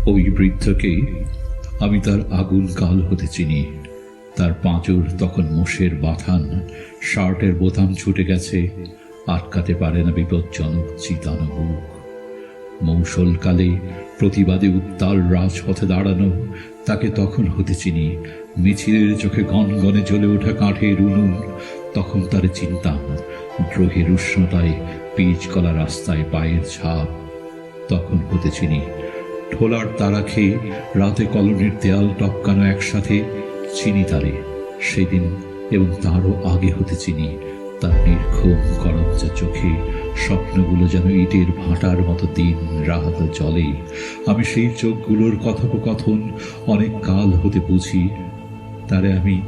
ওই বৃদ্ধকে আমি তার আগুন কাল হতে চিনি। তার পাঁজর তখন মোষের বাথান, শার্টের বোতাম ছুটে গেছে, আটকাতে পারে না বিপজ্জনক চিতানো বুক। মৌসলকালে প্রতিবাদে উত্তাল রাজপথে দাঁড়ানো তাকে তখন হতে চিনি। মিছিলের চোখে গনগনে জ্বলে ওঠা কাঠের উনুন, তখন তার চিন্তাম। দ্রোহের উষ্ণতায় পিচ কলা রাস্তায় পায়ের ছাপ, তখন হতে চিনি। ঠোলার তারা খেয়ে রাতে কলোনির দেয়াল টপকানো একসাথে, চিনি তারে সেদিন এবং তারও আগে হতে চিনি। তার নির্ঘুম করমচা চোখে স্বপ্নগুলো যেন ইটের ভাটার মতো দিন রাত জলে। আমি সেই চোখগুলোর কথোপকথন অনেক কাল হতে বুঝি। তারে আমি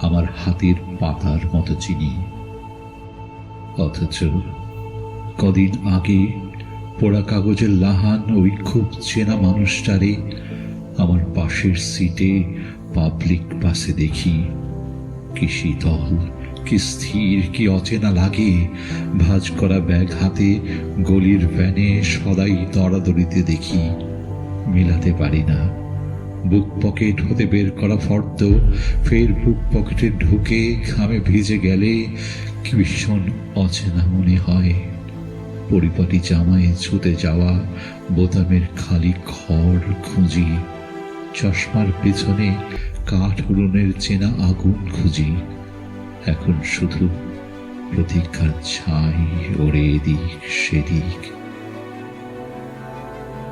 আমার হাতের পাতার মতো চিনি। অথচ কদিন আগে পোড়া কাগজের লাহান ওই খুব চেনা মানুষটারে আমার পাশের সিটে পাবলিক বাসে দেখি। কি শীতল, কি স্থির, কি অচেনা লাগে। ভাঁজ করা ব্যাগ হাতে গলির ভ্যানে সদাই দরাদরিতে দেখি। মিলাতে পারি না। বুক পকেট হতে বের করা ফর্দ ফের বুক পকেটে ঢুকে ঘামে ভিজে গেলে কি ভীষণ অচেনা মনে হয়। পরিপাটি জামায় ছুতে যাওয়া বোতামের খালি খড় খুঁজি। চশমার পেছনে কাঠ উড়নের চেনা আগুন খুঁজি। এখন শুধু প্রতীক্ষার ছাই ওড়ে এদিক সেদিক।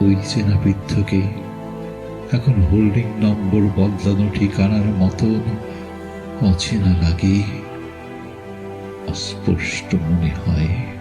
ওই চেনা বৃদ্ধকে এখন হোল্ডিং নম্বর বদলানো ঠিকানার মতন অচেনা লাগে, অস্পষ্ট মনে হয়।